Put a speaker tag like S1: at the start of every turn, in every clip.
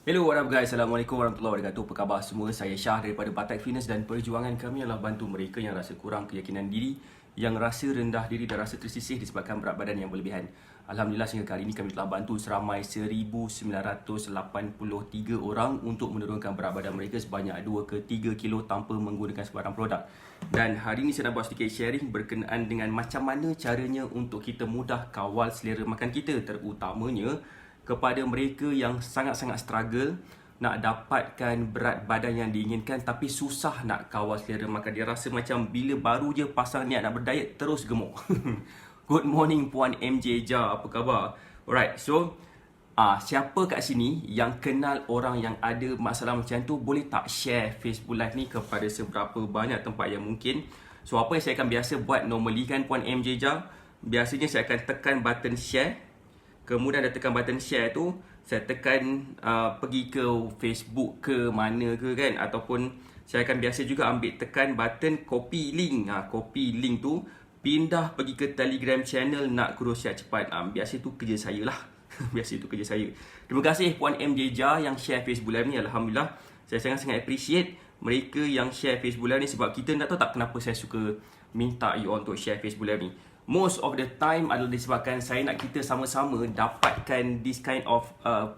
S1: Hello, what up guys? Assalamualaikum warahmatullahi wabarakatuh. Apa khabar semua? Saya Syah daripada Batak Fitness dan perjuangan kami adalah bantu mereka yang rasa kurang keyakinan diri, yang rasa rendah diri dan rasa tersisih disebabkan berat badan yang berlebihan. Alhamdulillah sehingga kali ini kami telah bantu seramai 1983 orang untuk menurunkan berat badan mereka sebanyak 2 ke 3 kilo tanpa menggunakan sebarang produk. Dan hari ini saya nak buat sedikit sharing berkenaan dengan macam mana caranya untuk kita mudah kawal selera makan kita, terutamanya kepada mereka yang sangat-sangat struggle nak dapatkan berat badan yang diinginkan tapi susah nak kawal selera makan. Dia rasa macam bila baru je pasang niat nak berdiet terus gemuk. Good morning Puan MJ Jah, apa khabar? Alright, so siapa kat sini yang kenal orang yang ada masalah macam tu, boleh tak share Facebook Live ni kepada seberapa banyak tempat yang mungkin. So apa yang saya akan biasa buat normally kan Puan MJ Jah, biasanya saya akan tekan button share. Kemudian dah tekan button share tu, saya tekan pergi ke Facebook ke mana ke kan, ataupun saya akan biasa juga ambil tekan button copy link. Copy link tu pindah pergi ke Telegram channel nak kurus sihat cepat. Biasa tu kerja saya lah. Biasa tu kerja saya. Terima kasih Puan MJ Jah yang share Facebook Live ni. Alhamdulillah, saya sangat-sangat appreciate mereka yang share Facebook Live ni, sebab kita nak tahu tak kenapa saya suka minta you all untuk share Facebook Live ni. Most of the time adalah disebabkan saya nak kita sama-sama dapatkan this kind of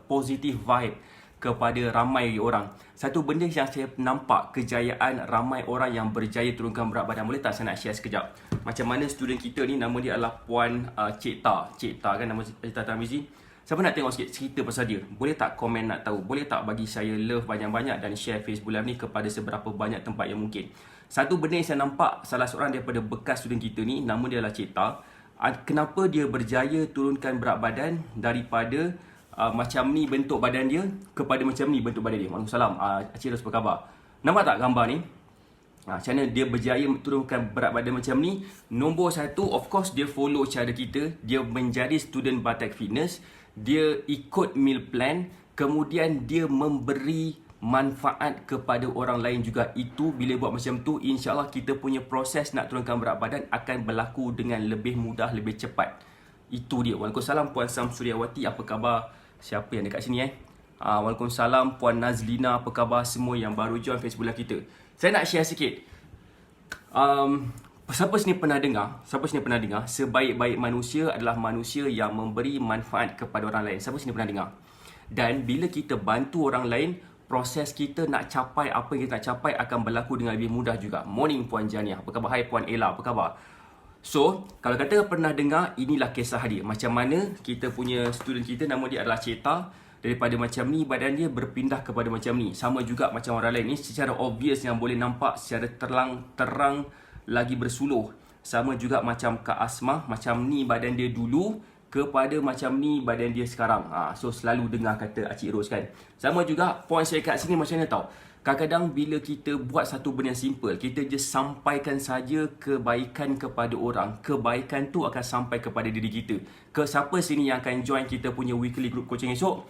S1: positive vibe kepada ramai orang. Satu benda yang saya nampak kejayaan ramai orang yang berjaya turunkan berat badan. Boleh tak saya nak share sekejap macam mana student kita ni, nama dia adalah Puan Cik Ta. Cik Ta kan nama Cik Ta Tamizi. Siapa nak tengok sikit cerita pasal dia? Boleh tak komen nak tahu? Boleh tak bagi saya love banyak-banyak dan share Facebook Live ni kepada seberapa banyak tempat yang mungkin. Satu benda yang saya nampak salah seorang daripada bekas student kita ni, nama dia adalah Cik Ta. Kenapa dia berjaya turunkan berat badan daripada macam ni bentuk badan dia kepada macam ni bentuk badan dia. Waalaikumsalam. Cik Ros, apa khabar? Nampak tak gambar ni? Macam mana dia berjaya turunkan berat badan macam ni? Nombor satu, of course dia follow cara kita. Dia menjadi student Batak Fitness. Dia ikut meal plan. Kemudian dia memberi manfaat kepada orang lain juga. Itu bila buat macam tu, insyaAllah kita punya proses nak turunkan berat badan akan berlaku dengan lebih mudah, lebih cepat. Itu dia. Waalaikumsalam Puan Samsuriawati, apa khabar? Siapa yang dekat sini Waalaikumsalam Puan Nazlina, apa khabar semua yang baru join Facebook Live kita. Saya nak share sikit. Siapa sini pernah dengar? Siapa sini pernah dengar? Sebaik-baik manusia adalah manusia yang memberi manfaat kepada orang lain. Siapa sini pernah dengar? Dan bila kita bantu orang lain, proses kita nak capai apa yang kita nak capai akan berlaku dengan lebih mudah juga. Morning Puan Jania, apa khabar? Hai Puan Ella, apa khabar? So, kalau kata pernah dengar, inilah kisah dia. Macam mana kita punya student kita, nama dia adalah Cik Ta. Daripada macam ni, badan dia berpindah kepada macam ni. Sama juga macam orang lain ni, secara obvious yang boleh nampak secara terang lagi bersuluh. Sama juga macam Kak Asmah, macam ni badan dia dulu kepada macam ni badan dia sekarang. So selalu dengar kata Cik Ros kan. Sama juga point saya kat sini macam mana tau. Kadang-kadang bila kita buat satu benda yang simple, kita just sampaikan saja kebaikan kepada orang, kebaikan tu akan sampai kepada diri kita. Ke siapa sini yang akan join kita punya weekly group coaching esok?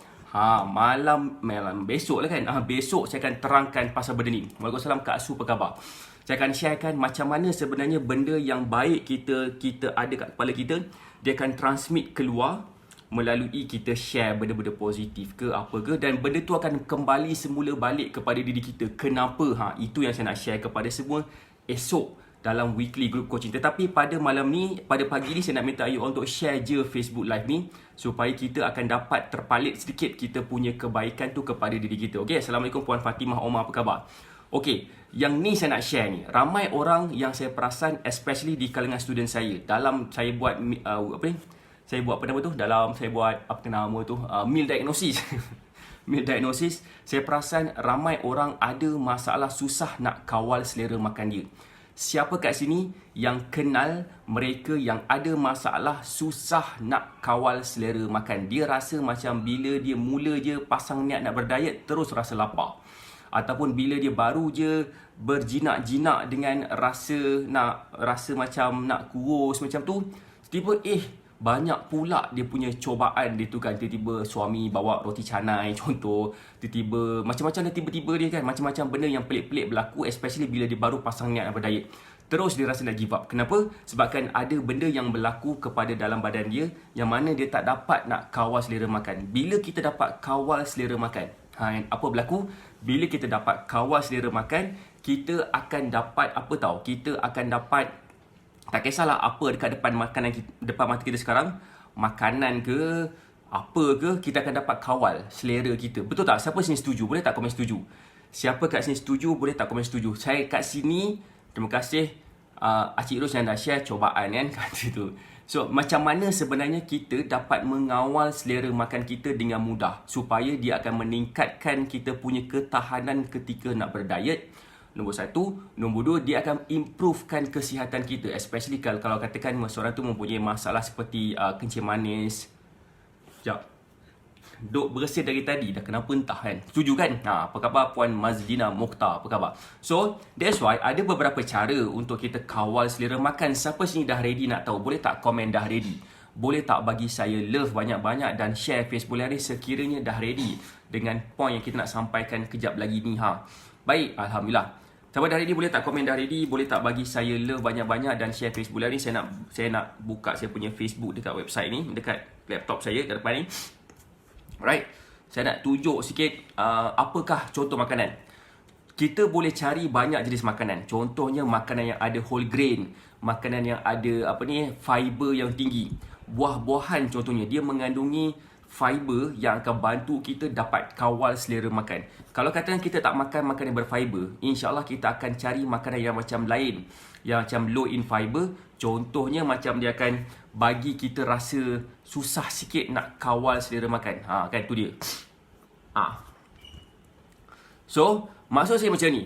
S1: Malam besok lah kan. Besok saya akan terangkan pasal benda ni. Waalaikumsalam Kak Asu, apa khabar? Saya akan sharekan macam mana sebenarnya benda yang baik kita ada kat kepala kita, dia akan transmit keluar melalui kita share benda-benda positif ke apa ke, dan benda tu akan kembali semula balik kepada diri kita. Kenapa? Itu yang saya nak share kepada semua esok dalam weekly group coaching. Tetapi pada malam ni, pada pagi ni saya nak minta you all untuk share je Facebook Live ni supaya kita akan dapat terpalit sedikit kita punya kebaikan tu kepada diri kita. Okey, Assalamualaikum Puan Fatimah Omar, apa khabar? Okey, yang ni saya nak share ni. Ramai orang yang saya perasan, especially di kalangan student saya, dalam saya buat meal diagnosis. Meal diagnosis, saya perasan ramai orang ada masalah susah nak kawal selera makan dia. Siapa kat sini yang kenal mereka yang ada masalah susah nak kawal selera makan? Dia rasa macam bila dia mula je pasang niat nak berdiet, terus rasa lapar. Ataupun bila dia baru je berjinak-jinak dengan rasa macam nak kurus macam tu, tiba banyak pula dia punya cobaan dia tu kan. Tiba-tiba suami bawa roti canai contoh, tiba-tiba macam-macam dia kan, macam-macam benda yang pelik-pelik berlaku, especially bila dia baru pasang niat nak berdiet. Terus dia rasa nak give up. Kenapa? Sebabkan ada benda yang berlaku kepada dalam badan dia yang mana dia tak dapat nak kawal selera makan. Bila kita dapat kawal selera makan, Apa berlaku? Bila kita dapat kawal selera makan, kita akan dapat apa tahu? Kita akan dapat, tak kisahlah apa dekat depan depan mata kita sekarang, makanan ke apa ke, kita akan dapat kawal selera kita. Betul tak? Siapa sini setuju? Boleh tak komen setuju? Siapa kat sini setuju? Boleh tak komen setuju? Saya kat sini, terima kasih Acik Ros yang dah share cobaan kan kata tu. So, macam mana sebenarnya kita dapat mengawal selera makan kita dengan mudah supaya dia akan meningkatkan kita punya ketahanan ketika nak berdiet. Nombor satu. Nombor dua, dia akan improvekan kesihatan kita. Especially kalau katakan seorang tu mempunyai masalah seperti kencing manis. Sekejap. Duk bersih dari tadi, dah kenapa entah kan. Setuju kan? Apa khabar Puan Mazdina Mokhtar? Apa khabar? So, that's why ada beberapa cara untuk kita kawal selera makan. Siapa sini dah ready nak tahu? Boleh tak komen dah ready? Boleh tak bagi saya love banyak-banyak dan share Facebook Live sekiranya dah ready dengan point yang kita nak sampaikan kejap lagi ni. Baik, Alhamdulillah. Siapa dah ready, boleh tak komen dah ready? Boleh tak bagi saya love banyak-banyak dan share Facebook Live ni? Saya nak buka saya punya Facebook dekat website ni, dekat laptop saya kat depan ni. Alright, saya nak tunjuk sikit apakah contoh makanan. Kita boleh cari banyak jenis makanan. Contohnya makanan yang ada whole grain, makanan yang ada fiber yang tinggi. Buah-buahan contohnya, dia mengandungi fiber yang akan bantu kita dapat kawal selera makan. Kalau katakan kita tak makan makanan yang berfiber, insya-Allah kita akan cari makanan yang macam lain, yang macam low in fiber. Contohnya macam dia akan bagi kita rasa susah sikit nak kawal selera makan. Kan tu dia. So, maksud saya macam ni.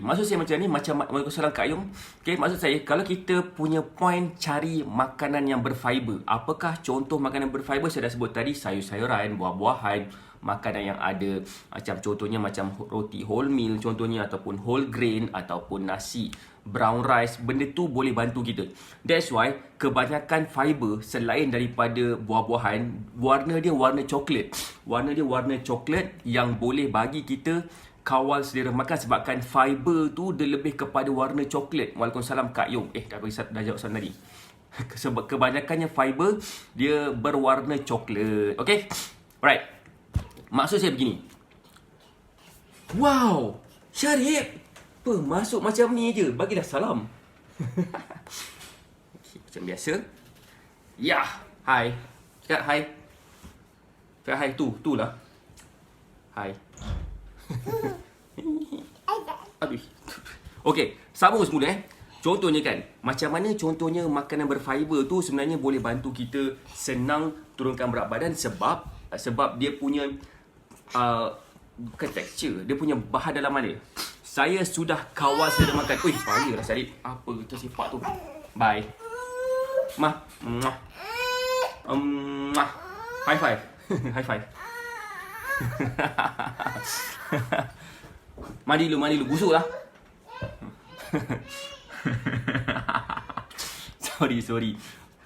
S1: Macam Waalaikumsalam Kak Ayung. Okay, maksud saya, kalau kita punya point cari makanan yang berfiber. Apakah contoh makanan berfiber? Saya dah sebut tadi, sayur-sayuran, buah-buahan, makanan yang ada macam contohnya macam roti wholemeal contohnya, ataupun whole grain, ataupun nasi brown rice. Benda tu boleh bantu kita. That's why kebanyakan fiber selain daripada buah-buahan, warna dia warna coklat. Warna dia warna coklat yang boleh bagi kita kawal selera makan sebabkan fiber tu dia lebih kepada warna coklat. Waalaikumsalam Kak Yung. Dah jawab soalan tadi. Sebab kebanyakannya fiber dia berwarna coklat. Okay? Alright. Maksud saya begini. Wow, Syarif, apa masuk macam ni je? Bagilah salam. Okay, macam biasa. Ya, hai. Cakap hai. Cakap hai, tu lah. Hai. Aduh. Okey, sambung semula Contohnya kan, macam mana contohnya makanan berfiber tu sebenarnya boleh bantu kita senang turunkan berat badan sebab dia punya bukan tekstur, dia punya bahan dalaman dia. Saya sudah kawal selera makan. Ui, payahlah Syarif. Apa tersifat tu? Bye. High five. High five. Mandi dulu. Busuk lah. Sorry.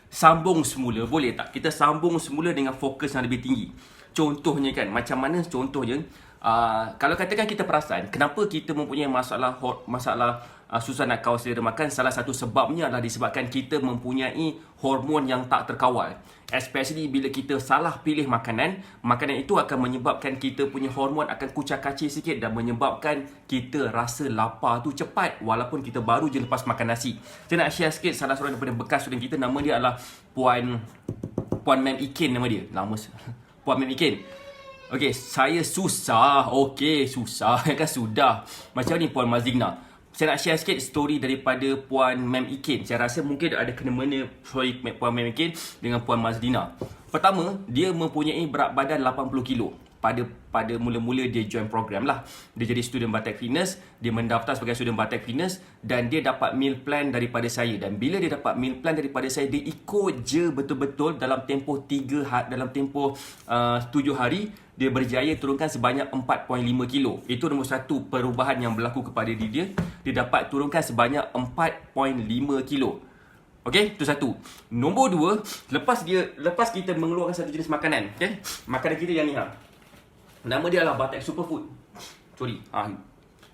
S1: Sambung semula. Boleh tak? Kita sambung semula dengan fokus yang lebih tinggi. Contohnya kan, macam mana contohnya, kalau katakan kita perasan, kenapa kita mempunyai masalah susah nak kawal selera makan, salah satu sebabnya adalah disebabkan kita mempunyai hormon yang tak terkawal. Especially bila kita salah pilih makanan itu akan menyebabkan kita punya hormon akan kucak-kacir sikit dan menyebabkan kita rasa lapar tu cepat walaupun kita baru je lepas makan nasi. Saya nak share sikit salah seorang daripada bekas student kita, nama dia adalah Puan Mem Ikin nama dia. Puan Mem Ikin. Okey, saya susah. Okey, susah. Kan sudah. Macam ni Puan Mazigna. Saya nak share sikit story daripada Puan Mem Ikin. Saya rasa mungkin ada kena-mena Puan Mem Ikin dengan Puan Mazdina. Pertama, dia mempunyai berat badan 80 kilo. Pada mula-mula dia join program lah. Dia jadi student Batek Fitness. Dia mendaftar sebagai student Batek Fitness. Dan dia dapat meal plan daripada saya. Dan bila dia dapat meal plan daripada saya, dia ikut je betul-betul dalam tempoh 7 hari. Dia berjaya turunkan sebanyak 4.5 kilo. Itu nombor satu perubahan yang berlaku kepada diri dia. Dia dapat turunkan sebanyak 4.5 kilo. Okey, itu satu. Nombor dua, lepas kita mengeluarkan satu jenis makanan, okey? Makanan kita yang ni nama dia adalah Batek Superfood.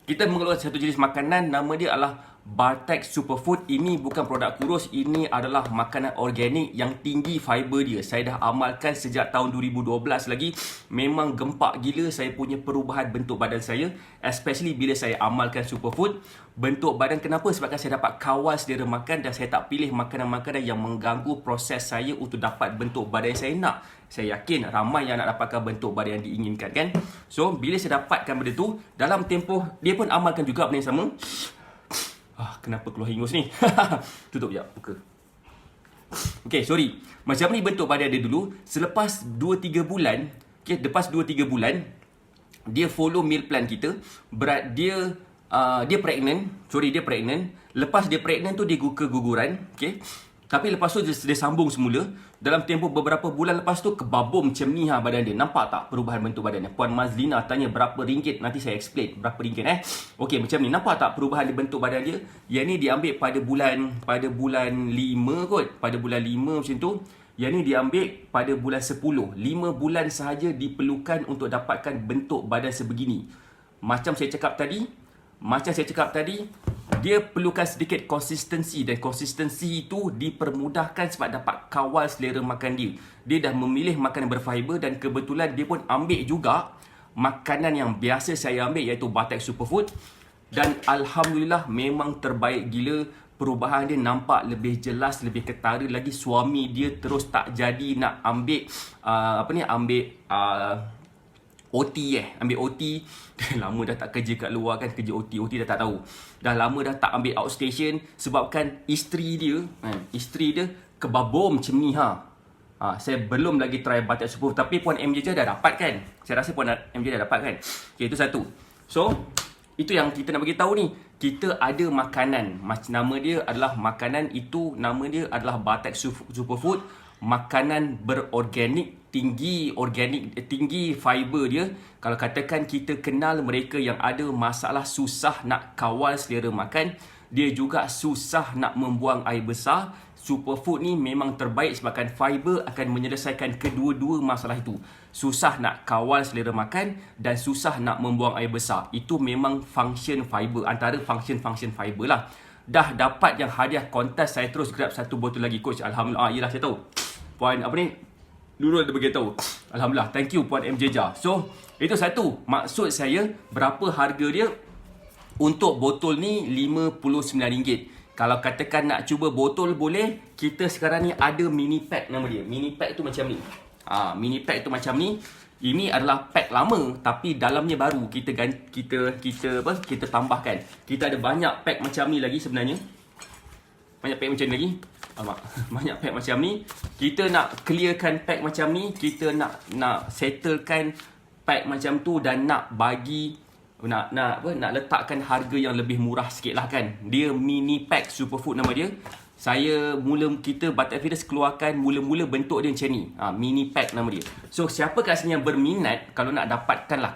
S1: Kita mengeluarkan satu jenis makanan, nama dia adalah Bartex Superfood ini bukan produk kurus, ini adalah makanan organik yang tinggi fiber dia. Saya dah amalkan sejak tahun 2012 lagi. Memang gempak gila saya punya perubahan bentuk badan saya, especially bila saya amalkan Superfood. Bentuk badan kenapa? Sebabkan saya dapat kawal selera makan dan saya tak pilih makanan-makanan yang mengganggu proses saya untuk dapat bentuk badan yang saya nak. Saya yakin ramai yang nak dapatkan bentuk badan yang diinginkan kan. So bila saya dapatkan benda tu, dalam tempoh dia pun amalkan juga benda yang sama. Kenapa keluar hingus ni? Tutup sekejap muka. Okay, sorry. Macam ni bentuk badan dia dulu. Selepas 2-3 bulan, okay, lepas 2-3 bulan, dia follow meal plan kita. Berat dia, dia pregnant. Dia pregnant. Lepas dia pregnant tu, dia keguguran. Okay. Tapi lepas tu dia sambung semula. Dalam tempoh beberapa bulan lepas tu, kebabum macam ni badan dia. Nampak tak perubahan bentuk badan dia? Puan Mazlina tanya berapa ringgit. Nanti saya explain berapa ringgit Okey, macam ni. Nampak tak perubahan di bentuk badan dia? Yang ni diambil pada bulan 5 kot. Pada bulan 5 macam tu. Yang ni diambil pada bulan 10. 5 bulan sahaja diperlukan untuk dapatkan bentuk badan sebegini. Macam saya cakap tadi, dia perlukan sedikit konsistensi, dan konsistensi itu dipermudahkan sebab dapat kawal selera makan dia. Dia dah memilih makanan berfiber dan kebetulan dia pun ambil juga makanan yang biasa saya ambil, iaitu Bartex Superfood. Dan Alhamdulillah memang terbaik gila. Perubahan dia nampak lebih jelas, lebih ketara lagi. Suami dia terus tak jadi nak ambil ambil OT. Lama dah tak kerja kat luar kan, kerja OT dah tak tahu. Dah lama dah tak ambil outstation sebabkan isteri dia kebabom macam ni saya belum lagi try Bartex Superfood, tapi Puan MJ dah dapat kan. Saya rasa Puan MJ dah dapat kan. Okay, itu satu. So itu yang kita nak bagi tahu ni. Kita ada makanan, nama dia adalah Bartex Superfood. Makanan berorganik, tinggi fiber dia. Kalau katakan kita kenal mereka yang ada masalah susah nak kawal selera makan, dia juga susah nak membuang air besar, Superfood ni memang terbaik sebabkan fiber akan menyelesaikan kedua-dua masalah itu. Susah nak kawal selera makan dan susah nak membuang air besar. Itu memang function fiber, antara function fiber lah. Dah dapat yang hadiah kontes, saya terus grab satu botol lagi coach. Alhamdulillah. Yelah saya tahu Puan Nurul dia beritahu. Alhamdulillah. Thank you Puan MJ Jah. So itu satu. Maksud saya berapa harga dia untuk botol ni RM59. Kalau katakan nak cuba botol boleh. Kita sekarang ni ada mini pack nama dia. Mini pack tu macam ni. Mini pack tu macam ni. Ini adalah pack lama tapi dalamnya baru. Kita tambahkan. Kita ada banyak pack macam ni lagi sebenarnya. Banyak pack macam ni lagi. Banyak pack macam ni. Kita nak clearkan pack macam ni. Kita nak settlekan pack macam tu dan nak bagi nak letakkan harga yang lebih murah sikit lah kan. Dia mini pack Superfood nama dia. Kita Bartex Fitness keluarkan mula-mula bentuk dia macam ni. Mini pack nama dia. So siapa kat sini yang berminat, kalau nak dapatkan lah,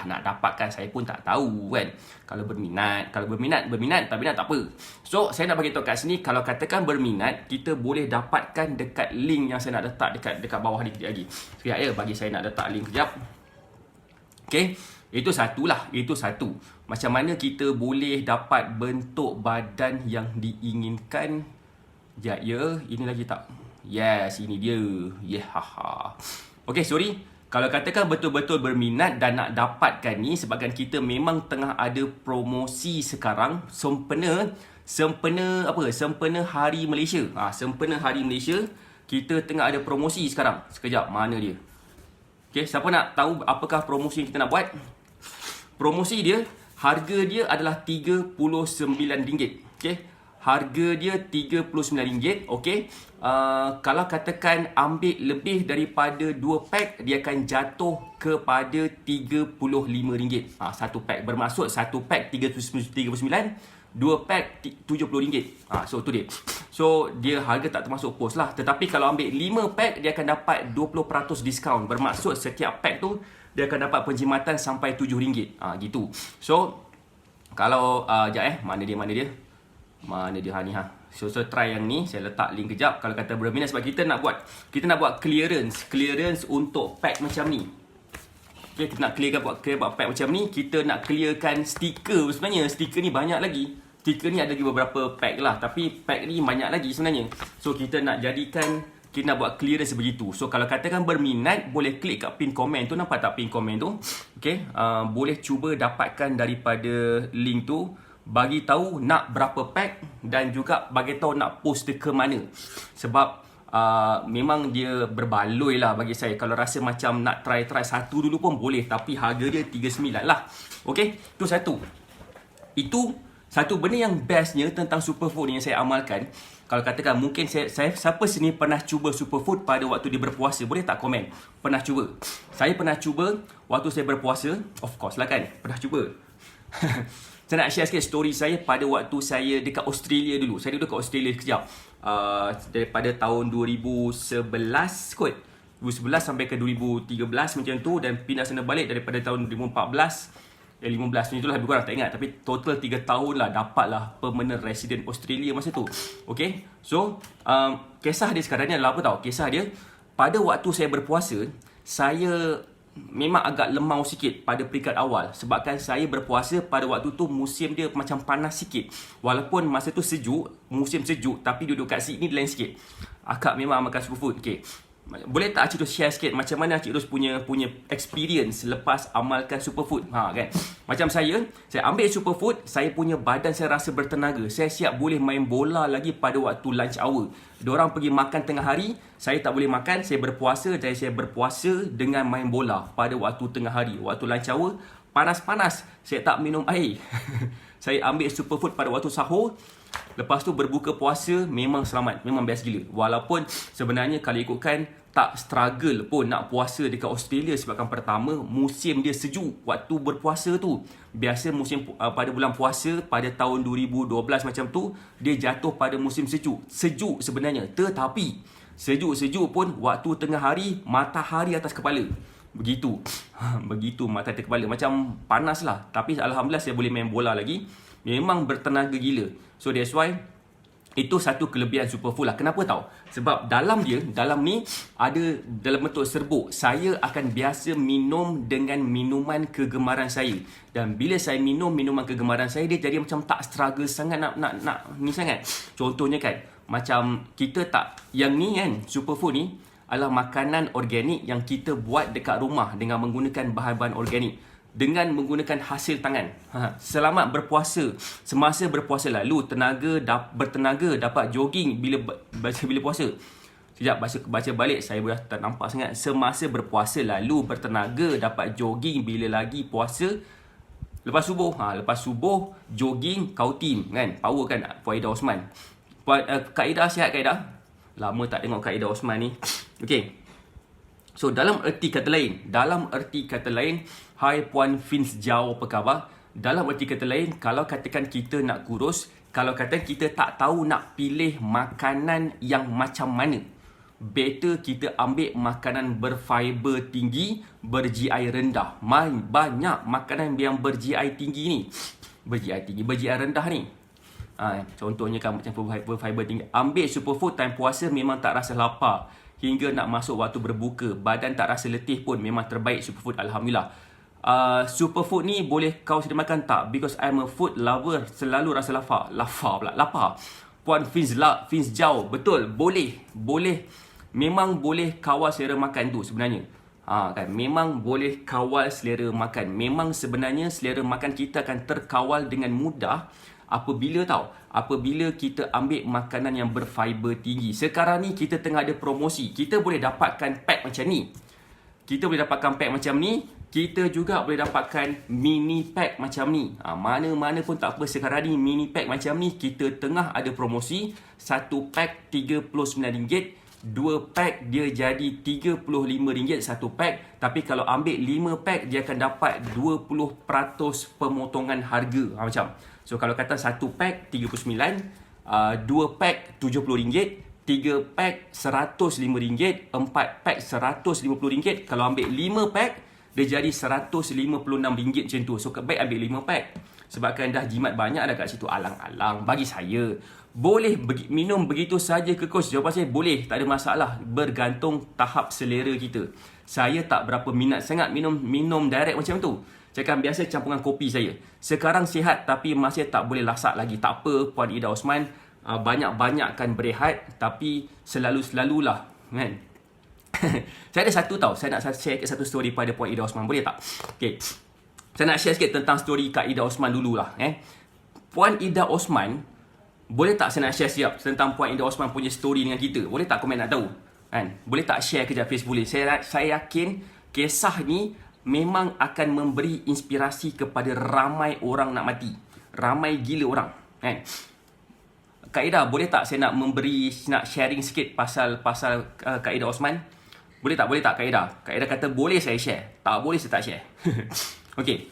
S1: nak dapatkan saya pun tak tahu kan. Kalau berminat, tak minat tak apa. So saya nak bagi tahu kat sini, kalau katakan berminat, kita boleh dapatkan dekat link yang saya nak letak dekat bawah ni kejap lagi. Sekejap ya, bagi saya nak letak link kejap. Okay, itu satu. Macam mana kita boleh dapat bentuk badan yang diinginkan? Sekejap ya, ini lagi tak? Yes, ini dia. Okay, sorry. Kalau katakan betul-betul berminat dan nak dapatkan ni, sebabkan kita memang tengah ada promosi sekarang. Sempena Hari Malaysia. Sempena Hari Malaysia, kita tengah ada promosi sekarang. Sekejap, mana dia? Okay, siapa nak tahu apakah promosi yang kita nak buat? Promosi dia, harga dia adalah RM39. Okay, harga dia RM39. Okay, kalau katakan ambil lebih daripada 2 pack, dia akan jatuh kepada RM35. Satu pack, bermaksud satu pack RM39, 2 pack RM70. So tu dia. So dia harga tak termasuk pos lah. Tetapi kalau ambil 5 pack, dia akan dapat 20% diskaun. Bermaksud setiap pack tu dia akan dapat penjimatan sampai RM7. Gitu. So kalau mana dia? So try yang ni, saya letak link kejap. Kalau kata berminat, sebab kita nak buat clearance untuk pack macam ni. Okay, kita nak clearkan buat pack macam ni. Kita nak clearkan stiker. Sebenarnya stiker ni banyak lagi. stiker ni ada lagi beberapa pack lah. Tapi pack ni banyak lagi sebenarnya. So kita nak jadikan, kita nak buat clearance begitu. So kalau katakan berminat, boleh klik kat pin komen tu. Nampak tak pin komen tu? Okay, boleh cuba dapatkan daripada link tu. Bagi tahu nak berapa pack dan juga bagi tahu nak post ke mana. Sebab memang dia berbaloi lah bagi saya. Kalau rasa macam nak try satu dulu pun boleh. Tapi harga dia 39 lah. Okay, tu satu. Itu satu benda yang bestnya tentang superfood yang saya amalkan. Kalau katakan mungkin saya siapa sini pernah cuba superfood pada waktu dia berpuasa, boleh tak komen? Pernah cuba? Saya pernah cuba waktu saya berpuasa. Of course lah kan, pernah cuba. Saya nak share sikit story saya pada waktu saya dekat Australia dulu. Saya duduk kat Australia sekejap. Daripada tahun 2011 kot. 2011 sampai ke 2013 macam tu. Dan pindah sana balik daripada tahun 2014. 15 macam itulah, lebih kurang tak ingat. Tapi total 3 tahun lah dapatlah permanent resident Australia masa tu. Okay. So, kisah dia sekarang ni adalah apa tau? Kisah dia, pada waktu saya berpuasa, saya memang agak lemau sikit pada peringkat awal. Sebabkan saya berpuasa pada waktu tu musim dia macam panas sikit. Walaupun masa tu sejuk, musim sejuk, tapi duduk kat Sydney lain sikit. Akak memang makan superfood. Okay. Boleh tak Cik Ros share sikit macam mana Cik Ros punya experience lepas amalkan superfood? Kan. Macam saya ambil superfood, saya punya badan saya rasa bertenaga. Saya siap boleh main bola lagi pada waktu lunch hour. Diorang pergi makan tengah hari, saya tak boleh makan, saya berpuasa dan saya berpuasa dengan main bola pada waktu tengah hari. Waktu lunch hour, panas-panas, saya tak minum air. Saya ambil superfood pada waktu sahur. Lepas tu berbuka puasa, memang selamat. Memang best gila. Walaupun sebenarnya kalau ikutkan, tak struggle pun nak puasa dekat Australia. Sebabkan pertama, musim dia sejuk waktu berpuasa tu. Biasa musim pada bulan puasa pada tahun 2012 macam tu, dia jatuh pada musim sejuk. Sejuk sebenarnya. Tetapi sejuk-sejuk pun waktu tengah hari, matahari atas kepala. Begitu. Begitu matahari atas kepala. Macam panas lah. Tapi Alhamdulillah saya boleh main bola lagi. Memang bertenaga gila. So that's why itu satu kelebihan superfood lah. Kenapa tahu? Sebab dalam ni ada dalam bentuk serbuk. Saya akan biasa minum dengan minuman kegemaran saya. Dan bila saya minum minuman kegemaran saya, dia jadi macam tak struggle sangat nak ni sangat. Contohnya kan, macam kita tak, yang ni kan, superfood ni adalah makanan organik yang kita buat dekat rumah dengan menggunakan bahan-bahan organik. Dengan menggunakan hasil tangan. Selamat berpuasa. Semasa berpuasa lalu, bertenaga dapat jogging bila puasa. Sekejap baca balik, saya dah tak nampak sangat. Semasa berpuasa lalu, bertenaga dapat jogging bila lagi puasa. Lepas subuh, jogging, kautim kan. Power kan, Puan Ida Osman. Kak Ida sihat Kak Ida? Lama tak tengok Kak Ida Osman ni. Okay. So dalam erti kata lain, hai Puan Fins Jiao, apa khabar? Dalam erti kata lain, kalau katakan kita nak kurus, kalau katakan kita tak tahu nak pilih makanan yang macam mana, better kita ambil makanan berfiber tinggi, ber-GI rendah. Banyak makanan yang ber-GI tinggi ni. Ber-GI rendah ni. Contohnya kan macam berfiber tinggi. Ambil superfood time puasa memang tak rasa lapar. Hingga nak masuk waktu berbuka, badan tak rasa letih pun, memang terbaik superfood, Alhamdulillah. Superfood ni boleh kau sedang makan tak? Because I'm a food lover, selalu rasa lapar. Lapar. Puan Fins Jiao, betul, boleh. Memang boleh kawal selera makan tu sebenarnya. Kan, memang boleh kawal selera makan. Memang sebenarnya selera makan kita akan terkawal dengan mudah apabila kita ambil makanan yang berfiber tinggi. Sekarang ni kita tengah ada promosi. Kita boleh dapatkan pack macam ni. Kita juga boleh dapatkan mini pack macam ni. Mana-mana pun tak apa. Sekarang ni mini pack macam ni kita tengah ada promosi. 1 pack RM39. 2 pack dia jadi RM35 satu pack. Tapi kalau ambil 5 pack, dia akan dapat 20% pemotongan harga. Macam. So kalau kata 1 pack RM39, 2 pack RM70, 3 pack RM105, 4 pack RM150. Kalau ambil 5 pack, dia jadi RM156 macam tu. So baik ambil 5 pack. Sebabkan dah jimat banyak dah kat situ. Alang-alang bagi saya. Boleh minum begitu saja ke coach? Jawapan saya boleh, tak ada masalah. Bergantung tahap selera kita. Saya tak berapa minat sangat minum direct macam tu. Cakap biasa campuran kopi saya. Sekarang sihat tapi masih tak boleh lasak lagi. Tak apa Puan Ida Osman, banyak-banyakkan berehat tapi selalu-selalulah kan. Saya ada satu tau, saya nak share satu story pada Puan Ida Osman, boleh tak? Okay. Saya nak share sikit tentang story Kak Ida Osman dululah. Puan Ida Osman, boleh tak saya nak share siap tentang Puan Ida Osman punya story dengan kita? Boleh tak komen nak tahu? Kan? Boleh tak share kejap Facebook boleh? Saya yakin kisah ni memang akan memberi inspirasi kepada ramai orang nak mati. Ramai gila orang. Kan? Kak Ida, boleh tak saya nak sharing sikit pasal Kak Ida Osman? Boleh tak Kak Ida? Kak Ida kata boleh saya share. Tak boleh saya tak share. Okey.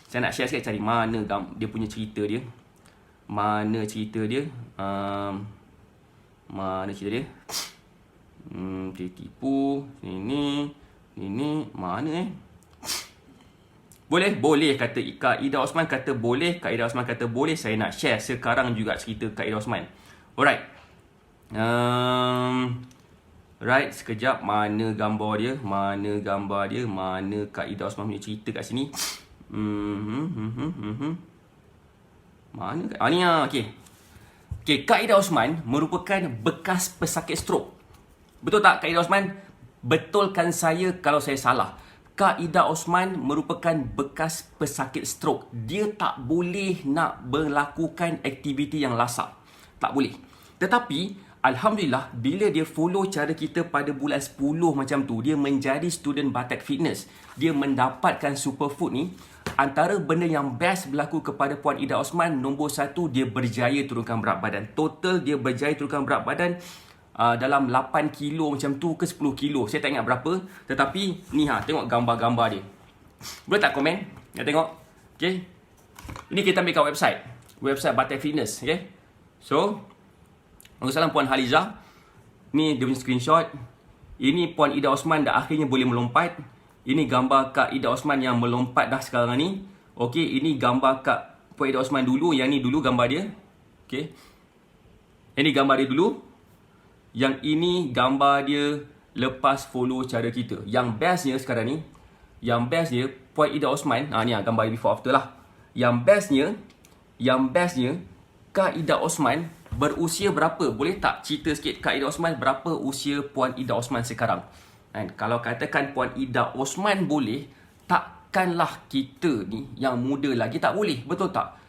S1: Saya nak share sikit cari mana dia punya cerita dia. Mana cerita dia? Mana cerita dia? Dia tipu. Ini mana Boleh kata Kak Ida Osman kata boleh. Kak Ida Osman kata boleh. Saya nak share sekarang juga cerita Kak Ida Osman. Alright. Right, sekejap. Mana gambar dia? Mana Kak Ida Osman punya cerita kat sini? Mana? Ni lah. Okay, Kak Ida Osman merupakan bekas pesakit strok. Betul tak Kak Ida Osman? Betulkan saya kalau saya salah. Kak Ida Osman merupakan bekas pesakit strok. Dia tak boleh nak melakukan aktiviti yang lasak. Tak boleh. Tetapi Alhamdulillah, bila dia follow cara kita pada bulan 10 macam tu, dia menjadi student Batak Fitness. Dia mendapatkan superfood ni. Antara benda yang best berlaku kepada Puan Ida Osman, nombor 1, dia berjaya turunkan berat badan. Total dia berjaya turunkan berat badan dalam 8 kilo macam tu ke 10 kilo. Saya tak ingat berapa. Tetapi ni tengok gambar-gambar dia. Boleh tak komen? Nak tengok? Okay. Ini kita ambil kat website. Website Batak Fitness. Okay. So, Assalamualaikum Puan Haliza. Ni dia punya screenshot. Ini Puan Ida Osman dah akhirnya boleh melompat. Ini gambar Kak Ida Osman yang melompat dah sekarang ni. Okey, ini gambar Kak Puan Ida Osman dulu. Yang ni dulu gambar dia. Okey. Ini gambar dia dulu. Yang ini gambar dia lepas follow cara kita. Yang bestnya sekarang ni, Puan Ida Osman, ni gambar before after lah. Yang bestnya Kak Ida Osman berusia berapa? Boleh tak cerita sikit Kak Ida Osman berapa usia Puan Ida Osman sekarang? Kalau katakan Puan Ida Osman boleh, takkanlah kita ni yang muda lagi tak boleh. Betul tak?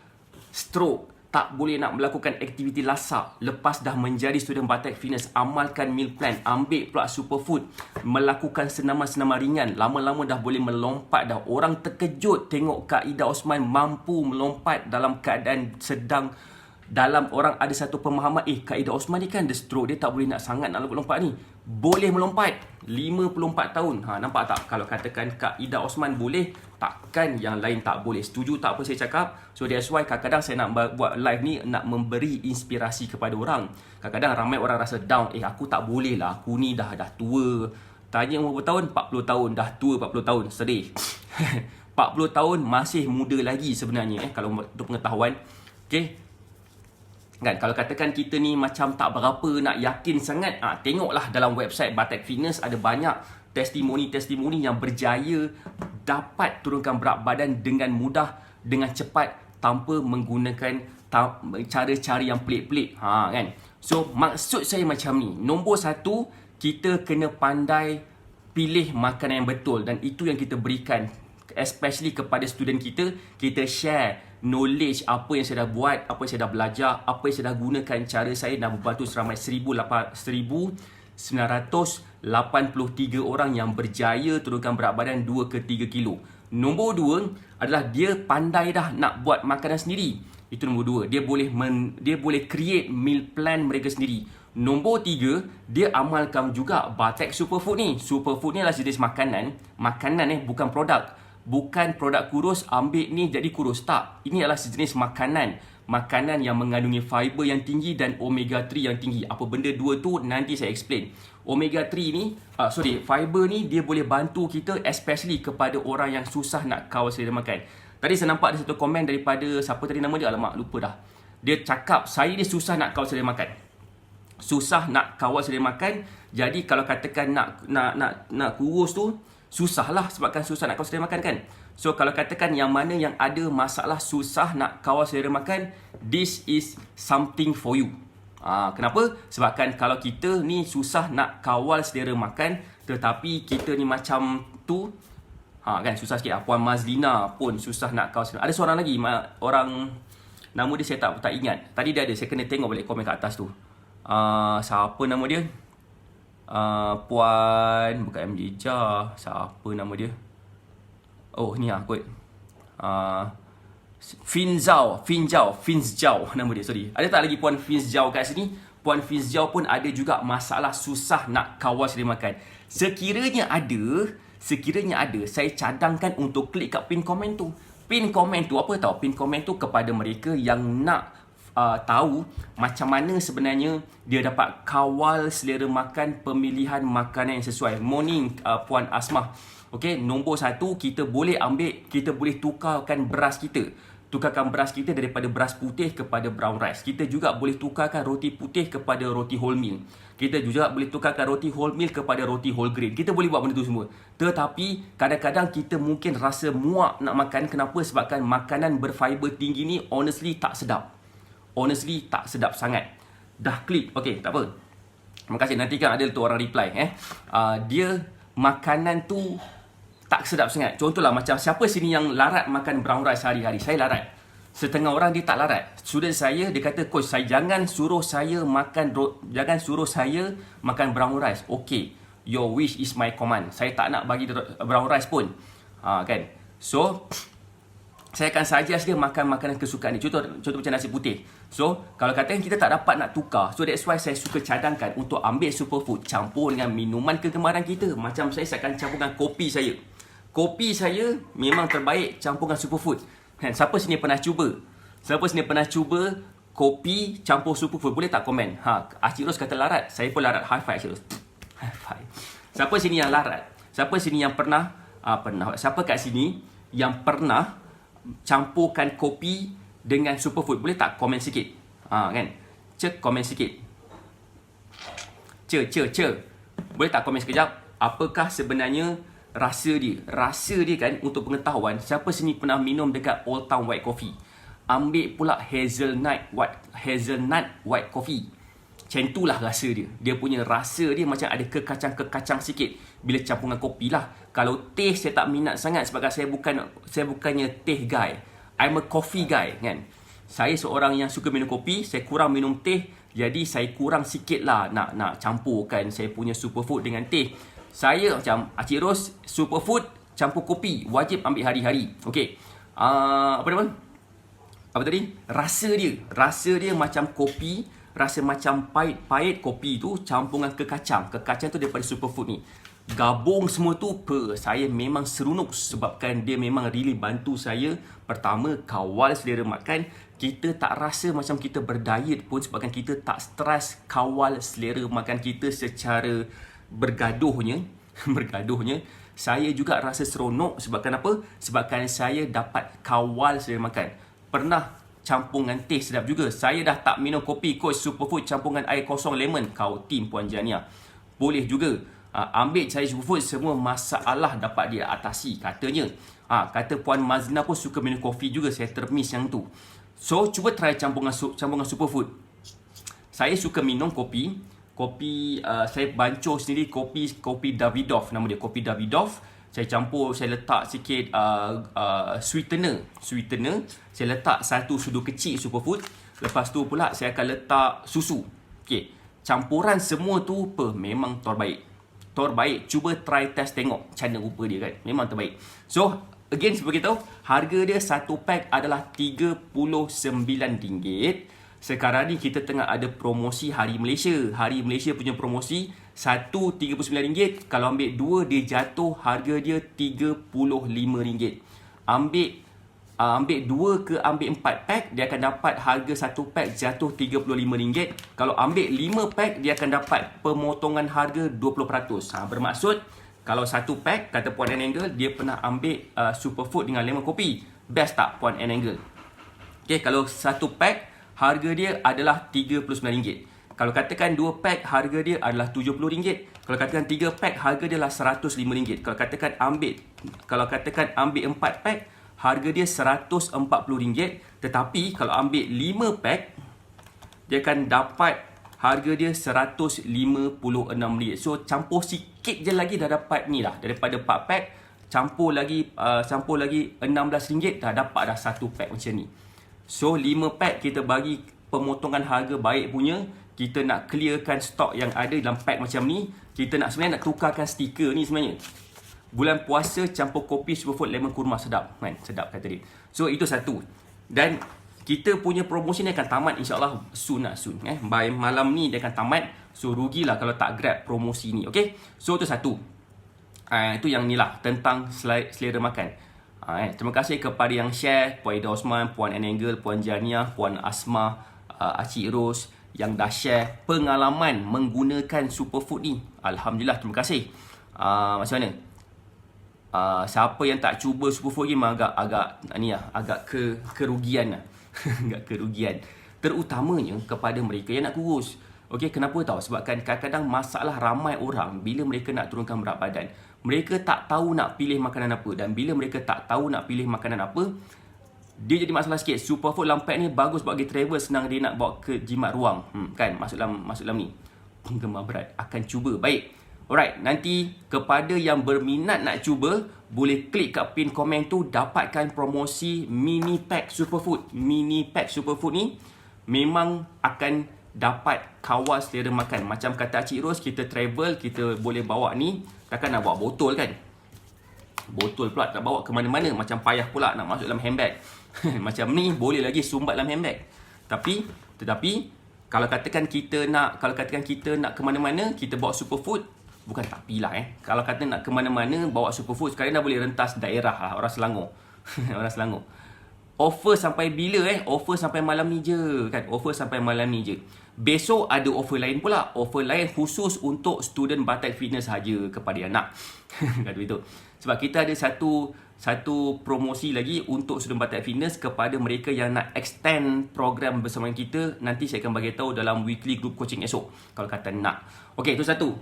S1: Stroke, tak boleh nak melakukan aktiviti lasak. Lepas dah menjadi student Batak Fitness, amalkan meal plan, ambil pula superfood, melakukan senaman-senaman ringan, lama-lama dah boleh melompat dah. Orang terkejut tengok Kak Ida Osman mampu melompat dalam keadaan sedang. Dalam orang ada satu pemahaman, Kak Ida Osman ni kan ada stroke, dia tak boleh nak sangat nak lompat ni. Boleh melompat 54 tahun. Nampak tak? Kalau katakan Kak Ida Osman boleh, takkan yang lain tak boleh. Setuju tak apa saya cakap? So that's why kadang-kadang saya nak buat live ni, nak memberi inspirasi kepada orang. Kadang-kadang ramai orang rasa down, aku tak boleh lah, aku ni dah tua. Tanya berapa tahun? 40 tahun. Dah tua 40 tahun. Sedih. 40 tahun masih muda lagi sebenarnya, kalau untuk pengetahuan. Okay. Kan, kalau katakan kita ni macam tak berapa nak yakin sangat, tengoklah dalam website Batak Fitness, ada banyak testimoni-testimoni yang berjaya dapat turunkan berat badan dengan mudah, dengan cepat, tanpa menggunakan cara-cara yang pelik-pelik. Kan? So, maksud saya macam ni. Nombor 1, kita kena pandai pilih makanan yang betul, dan itu yang kita berikan, especially kepada student kita. Kita share knowledge apa yang saya dah buat, apa yang saya dah belajar, apa yang saya dah gunakan. Cara saya dah membantu seramai 1,983 orang yang berjaya turunkan berat badan 2 ke 3 kilo. Nombor 2 adalah dia pandai dah nak buat makanan sendiri. Itu nombor 2. Dia boleh create meal plan mereka sendiri. Nombor 3, dia amalkan juga Batak Superfood ni. Superfood ni adalah jenis makanan. Makanan bukan produk. Bukan produk kurus, ambil ni jadi kurus. Tak. Ini adalah sejenis makanan. Makanan yang mengandungi fiber yang tinggi dan omega 3 yang tinggi. Apa benda dua tu nanti saya explain. Omega 3 ni, fiber ni dia boleh bantu kita, especially kepada orang yang susah nak kawal selera makan. Tadi saya nampak ada satu komen daripada, siapa tadi nama dia? Alamak, lupa dah. Dia cakap, saya ni susah nak kawal selera makan. Susah nak kawal selera makan. Jadi kalau katakan nak kurus tu, Susah lah sebabkan susah nak kawal selera makan kan. So kalau katakan yang mana yang ada masalah susah nak kawal selera makan, this is something for you. Kenapa? Sebabkan kalau kita ni susah nak kawal selera makan, tetapi kita ni macam tu, kan susah sikit. Puan Mazlina pun susah nak kawal selera. Ada seorang lagi, orang nama dia saya tak ingat. Tadi dia ada, saya kena tengok balik komen kat atas tu. Siapa nama dia? Puan, bukan MJ Jah. Siapa nama dia? Oh, ni lah kot. Finzhao nama dia, sorry. Ada tak lagi Puan Finzhao kat sini? Puan Finzhao pun ada juga masalah susah nak kawal selera makan. Sekiranya ada, saya cadangkan untuk klik kat pin komen tu. Pin komen tu apa tahu? Pin komen tu kepada mereka yang nak tahu macam mana sebenarnya dia dapat kawal selera makan pemilihan makanan yang sesuai. Morning Puan Asmah. Okey, nombor 1, kita boleh tukarkan beras kita. Tukarkan beras kita daripada beras putih kepada brown rice. Kita juga boleh tukarkan roti putih kepada roti wholemeal. Kita juga boleh tukarkan roti wholemeal kepada roti whole grain. Kita boleh buat benda tu semua. Tetapi kadang-kadang kita mungkin rasa muak nak makan. Kenapa? Sebabkan makanan berfiber tinggi ni honestly tak sedap. Tak sedap sangat. Dah klik. Okey, tak apa. Terima kasih. Nanti kan ada tu orang reply. Dia makanan tu tak sedap sangat. Contohlah macam siapa sini yang larat makan brown rice hari-hari? Saya larat. Setengah orang dia tak larat. Student saya dia kata, coach, jangan suruh saya makan brown rice. Okey, your wish is my command. Saya tak nak bagi brown rice pun. Kan? So saya akan suggest dia makan makanan kesukaan dia. Contoh macam nasi putih. So, kalau katakan kita tak dapat nak tukar, so that's why saya suka cadangkan untuk ambil superfood, campur dengan minuman kegemaran kita. Macam saya akan campurkan kopi saya. Kopi saya memang terbaik campur dengan superfood. Siapa sini pernah cuba kopi campur superfood? Boleh tak komen? Acik Ros kata larat. Saya pun larat. High five Acik Ros. High five. Siapa sini yang larat? Siapa sini yang pernah? Siapa kat sini yang pernah campurkan kopi dengan superfood? Boleh tak komen sikit? Kan? Komen sikit. Boleh tak komen sekejap? Apakah sebenarnya rasa dia? Rasa dia kan, untuk pengetahuan, siapa sini pernah minum dekat Old Town White Coffee? Ambil pula hazelnut white coffee. Macam itulah rasa dia. Dia punya rasa dia macam ada kekacang-kekacang sikit bila campur dengan kopi lah. Kalau teh saya tak minat sangat sebab saya bukannya teh guy. I'm a coffee guy kan. Saya seorang yang suka minum kopi, saya kurang minum teh. Jadi saya kurang sikit lah nak campurkan saya punya superfood dengan teh. Saya macam Acik Ros, superfood campur kopi wajib ambil hari-hari. Okey. Apa nama? Apa tadi? Rasa dia macam kopi. Rasa macam pahit kopi tu campur dengan kekacang. Kekacang tu daripada superfood ni. Gabung semua tu, saya memang seronok sebabkan dia memang really bantu saya. Pertama, kawal selera makan. Kita tak rasa macam kita berdiet pun sebabkan kita tak stres kawal selera makan kita secara bergaduhnya. Saya juga rasa seronok sebabkan apa? Sebabkan saya dapat kawal selera makan. Pernah campur dengan teh sedap juga. Saya dah tak minum kopi, coach, superfood campur dengan air kosong lemon. Kau tim Puan Jania. Boleh juga. Ambil saya superfood, semua masalah dapat dia atasi katanya. Kata Puan Mazlina pun suka minum kopi juga. Saya termiss yang tu. So, cuba try campur dengan superfood. Saya suka minum kopi. Saya bancuh sendiri kopi Davidoff. Nama dia kopi Davidoff. Saya campur, saya letak sikit sweetener. Saya letak 1 sudu kecil superfood. Lepas tu pula saya akan letak susu. Okey. Campuran semua tu memang terbaik. Cuba try test tengok macam mana rupa dia kan. Memang terbaik. So, again seperti tahu, harga dia 1 pack adalah RM39. Sekarang ni kita tengah ada promosi Hari Malaysia. Hari Malaysia punya promosi, 1 RM39. Kalau ambil 2, dia jatuh harga dia RM35. Ambil 2 ke ambil 4 pack, dia akan dapat harga 1 pack jatuh RM35. Kalau ambil 5 pack, dia akan dapat pemotongan harga 20%. Bermaksud, kalau 1 pack, kata Puan Anangle, dia pernah ambil superfood dengan lemon kopi. Best tak Puan Anangle? Okay, kalau 1 pack, harga dia adalah RM39. Kalau katakan 2 pack harga dia adalah RM70. Kalau katakan 3 pack harga dia adalah RM105. Kalau katakan ambil 4 pack harga dia RM140. Tetapi kalau ambil 5 pack dia akan dapat harga dia RM156. So campur sikit je lagi dah dapat ni lah. Daripada 4 pack campur lagi RM16 dah dapat dah 1 pack macam ni. So 5 pack kita bagi pemotongan harga baik punya. Kita nak clearkan stok yang ada dalam pack macam ni. Kita sebenarnya nak tukarkan stiker ni sebenarnya. Bulan puasa campur kopi superfood lemon kurma, sedap kan? Sedap kata dia. So itu satu. Dan kita punya promosi ni akan tamat insyaAllah soon. By malam ni dia akan tamat. So rugilah kalau tak grab promosi ni. Okay. So itu satu. Itu yang ni lah tentang selera makan. Terima kasih kepada yang share, Puan Ida Osman, Puan Anangle, Puan Janiah, Puan Asma, Acik Ros, yang dah share pengalaman menggunakan superfood ni. Alhamdulillah, terima kasih. Macam mana? Siapa yang tak cuba superfood ni agak kerugian lah. Agak kerugian. Terutamanya kepada mereka yang nak kurus. Okey, kenapa tahu? Sebabkan kadang-kadang masalah ramai orang bila mereka nak turunkan berat badan. Mereka tak tahu nak pilih makanan apa. Dan bila mereka tak tahu nak pilih makanan apa, dia jadi masalah sikit. Superfood lampet ni bagus buat pergi travel, senang dia nak bawa ke jimat ruang. Kan? Masuk dalam ni. Penggemar berat akan cuba. Baik. Alright. Nanti kepada yang berminat nak cuba, boleh klik kat pin komen tu, dapatkan promosi mini pack superfood. Mini pack superfood ni memang akan dapat kawal selera makan. Macam kata Cik Ros, kita travel, kita boleh bawa ni. Takkan nak bawa botol kan? Botol pula tak bawa ke mana-mana. Macam payah pula nak masuk dalam handbag. Macam ni boleh lagi sumbat dalam handbag. Tetapi kalau katakan kita nak ke mana-mana, kita bawa superfood. Bukan tapi lah Kalau kata nak ke mana-mana bawa superfood, sekali dah boleh rentas daerah lah. Orang Selangor. Orang Selangor. Offer sampai bila Offer sampai malam ni je kan? Offer sampai malam ni je. Besok ada offer lain pula. Offer lain khusus untuk student Batak Fitness saja kepada yang nak. Kata itu. Sebab kita ada satu promosi lagi untuk student Batak Fitness kepada mereka yang nak extend program bersama kita. Nanti saya akan bagi tahu dalam weekly group coaching esok. Kalau kata nak. Okey, itu satu.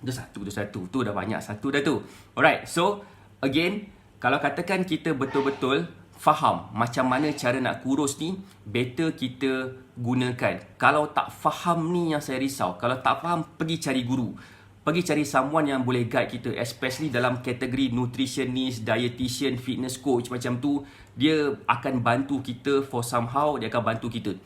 S1: Tu dah banyak. Satu dah tu. Alright. So, again, kalau katakan kita betul-betul faham macam mana cara nak kurus ni, better kita gunakan. Kalau tak faham ni yang saya risau. Kalau tak faham, pergi cari guru. Pergi cari someone yang boleh guide kita. Especially dalam kategori nutritionist, dietitian, fitness coach macam tu. Dia akan bantu kita for somehow. Dia akan bantu kita.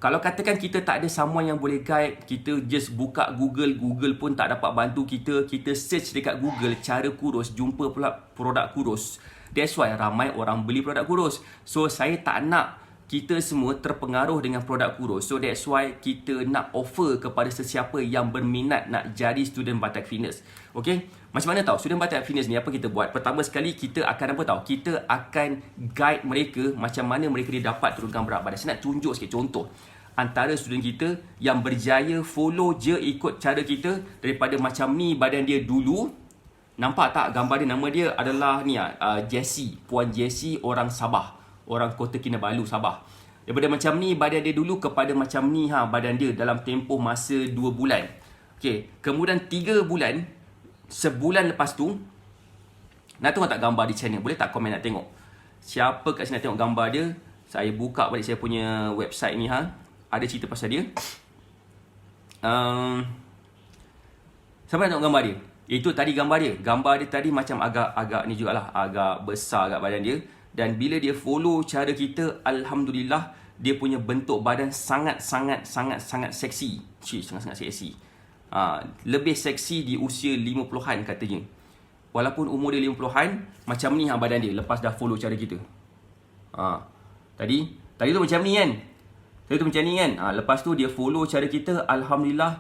S1: Kalau katakan kita tak ada someone yang boleh guide, kita just buka Google. Google pun tak dapat bantu kita. Kita search dekat Google cara kurus, jumpa pula produk kurus. That's why ramai orang beli produk kurus. So, saya tak nak kita semua terpengaruh dengan produk kurus. So, that's why kita nak offer kepada sesiapa yang berminat nak jadi student Batak Fitness. Okay? Macam mana tahu? Student Batak Fitness ni apa kita buat? Pertama sekali, kita akan apa tahu? Kita akan guide mereka macam mana mereka dia dapat turunkan berat badan. Saya nak tunjuk sikit contoh. Antara student kita yang berjaya follow je ikut cara kita daripada macam ni badan dia dulu. Nampak tak gambar dia? Nama dia adalah ni Jessie. Puan Jessie, orang Sabah. Orang Kota Kinabalu, Sabah. Daripada macam ni badan dia dulu kepada macam ni badan dia dalam tempoh masa 2 bulan. Okay. Kemudian 3 bulan, sebulan lepas tu, nak tengok tak gambar di channel? Boleh tak komen nak tengok? Siapa kat sini nak tengok gambar dia? Saya buka balik saya punya website ni Ada cerita pasal dia. Siapa nak tengok gambar dia? Itu tadi gambar dia. Gambar dia tadi macam agak ni jugalah. Agak besar kat badan dia. Dan bila dia follow cara kita, Alhamdulillah, dia punya bentuk badan sangat-sangat seksi. Sangat-sangat seksi. Lebih seksi di usia 50-an katanya. Walaupun umur dia 50-an, macam ni badan dia lepas dah follow cara kita. Tadi tu macam ni kan? Lepas tu dia follow cara kita, Alhamdulillah,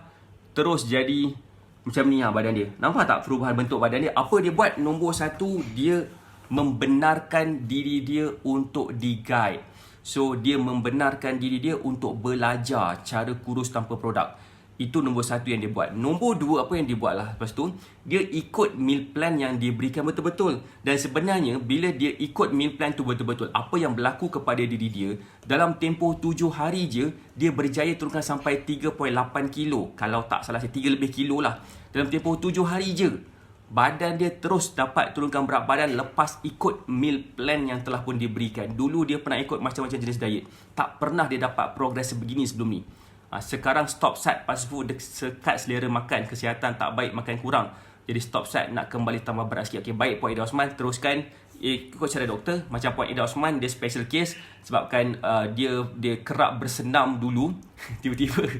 S1: terus jadi macam ni badan dia. Nampak tak perubahan bentuk badan dia? Apa dia buat? Nombor 1, dia membenarkan diri dia untuk di-guide. So, dia membenarkan diri dia untuk belajar cara kurus tanpa produk. Itu nombor satu yang dia buat. Nombor dua, apa yang dia buat lah lepas tu, dia ikut meal plan yang diberikan betul-betul. Dan sebenarnya bila dia ikut meal plan tu betul-betul, apa yang berlaku kepada diri dia, dalam tempoh 7 hari je dia berjaya turunkan sampai 3.8 kilo. Kalau tak salah saya 3 lebih kilo lah. Dalam tempoh 7 hari je badan dia terus dapat turunkan berat badan lepas ikut meal plan yang telah pun diberikan. Dulu dia pernah ikut macam-macam jenis diet, tak pernah dia dapat progres sebegini sebelum ni. Sekarang stop start fast food, sekat selera makan, kesihatan tak baik, makan kurang. Jadi stop start nak kembali tambah berat sikit. Okay, baik Puan Ida Osman, teruskan ikut cara doktor. Macam Puan Ida Osman, dia special case sebabkan dia kerap bersenam dulu. Tiba-tiba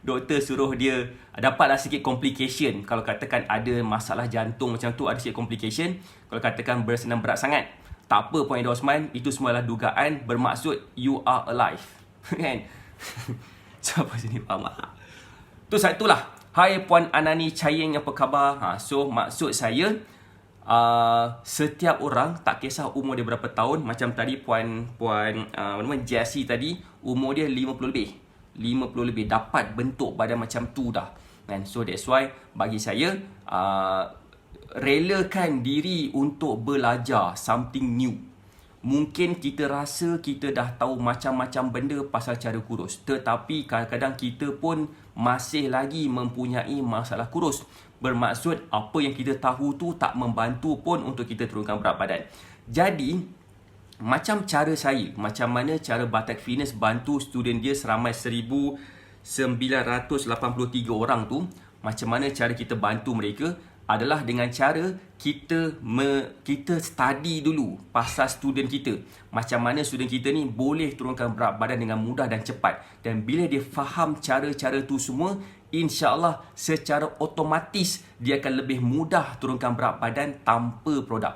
S1: doktor suruh dia dapatlah sikit complication. Kalau katakan ada masalah jantung macam tu, ada sikit complication. Kalau katakan bersenam berat sangat, tak apa Puan Ida Osman, itu semualah dugaan, bermaksud you are alive. Kan? Siapa sini faham tak? Tu satulah. Hai Puan Anani Chayeng, apa khabar? So maksud saya, setiap orang, tak kisah umur dia berapa tahun. Macam tadi Puan Jessie tadi, umur dia 50 lebih dapat bentuk badan macam tu dah. And so that's why bagi saya, relakan diri untuk belajar something new. Mungkin kita rasa kita dah tahu macam-macam benda pasal cara kurus, tetapi kadang-kadang kita pun masih lagi mempunyai masalah kurus. Bermaksud apa yang kita tahu tu tak membantu pun untuk kita turunkan berat badan. Jadi macam cara saya, macam mana cara Batak Fitness bantu student dia seramai 1983 orang tu, macam mana cara kita bantu mereka adalah dengan cara kita study dulu pasal student kita. Macam mana student kita ni boleh turunkan berat badan dengan mudah dan cepat. Dan bila dia faham cara-cara tu semua, insya-Allah secara otomatis dia akan lebih mudah turunkan berat badan tanpa produk.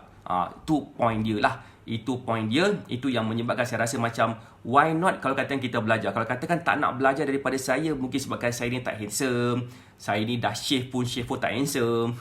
S1: Itu point dia lah. Itu point dia. Itu yang menyebabkan saya rasa macam why not kalau katakan kita belajar. Kalau katakan tak nak belajar daripada saya, mungkin sebabkan saya ni tak handsome, saya ni dah shave pun tak handsome.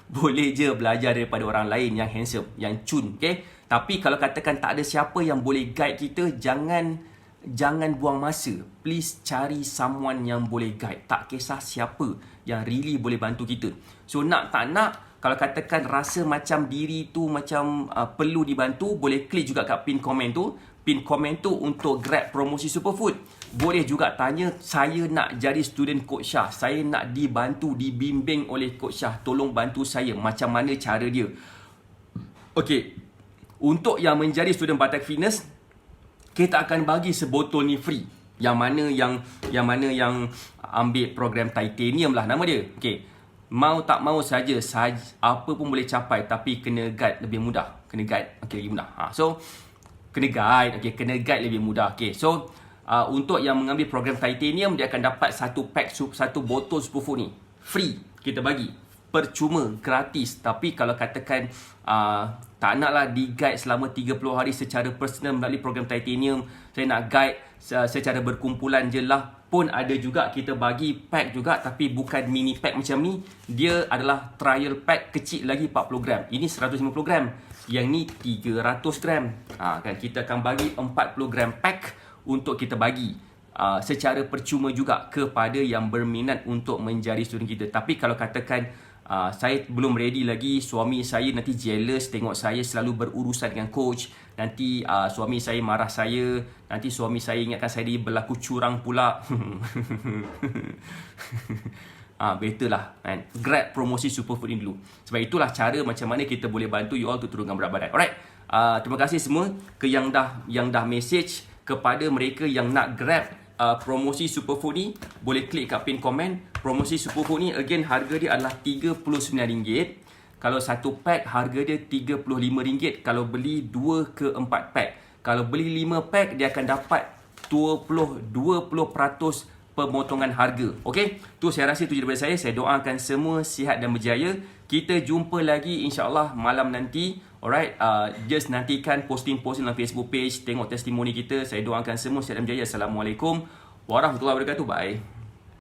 S1: Boleh je belajar daripada orang lain yang handsome, yang cun, okay? Tapi kalau katakan tak ada siapa yang boleh guide kita, jangan buang masa. Please cari someone yang boleh guide. Tak kisah siapa yang really boleh bantu kita. So nak tak nak, kalau katakan rasa macam diri tu macam perlu dibantu, boleh klik juga kat pin komen tu. Pin komen tu untuk grab promosi Superfood. Boleh juga tanya, saya nak jadi student Coach Shah, saya nak dibantu, dibimbing oleh Coach Shah, tolong bantu saya, macam mana cara dia. Okey, untuk yang menjadi student Batak Fitness, kita akan bagi sebotol ni free. Yang mana yang ambil program titanium lah nama dia. Okey, mau tak mau saja apa pun boleh capai, tapi kena guide lebih mudah. Kena guide, okey, lebih mudah. So kena guide, okey, kena guide lebih mudah. Okey, so untuk yang mengambil program titanium, dia akan dapat satu pack, satu botol Superfood ni free, kita bagi percuma, gratis. Tapi kalau katakan tak naklah di-guide selama 30 hari secara personal melalui program titanium, saya nak guide secara berkumpulan je lah, pun ada juga kita bagi pack juga, tapi bukan mini pack macam ni. Dia adalah trial pack kecil lagi, 40 gram. Ini 150 gram, yang ni 300 gram. Kan kita akan bagi 40 gram pack untuk kita bagi secara percuma juga kepada yang berminat untuk menjadi student kita. Tapi kalau katakan saya belum ready lagi, suami saya nanti jealous tengok saya selalu berurusan dengan coach, nanti suami saya marah saya, nanti suami saya ingatkan saya berlaku curang pula. Better lah kan, grab promosi Superfood ni dulu. Sebab itulah cara macam mana kita boleh bantu you all untuk turunkan berat badan. Alright, terima kasih semua yang dah message. Kepada mereka yang nak grab promosi Superfood ni, boleh klik kat pin komen. Promosi Superfood ni again harga dia adalah RM39. Kalau satu pack harga dia RM35 kalau beli 2 ke 4 pack. Kalau beli 5 pack dia akan dapat 20% pemotongan harga. Okey, tu saya rasa tu je daripada saya. Saya doakan semua sihat dan berjaya. Kita jumpa lagi insya-Allah malam nanti. Alright, just nantikan posting-posting dalam Facebook page, tengok testimoni kita. Saya doakan semua sihat dan berjaya. Assalamualaikum warahmatullahi wabarakatuh. Bye.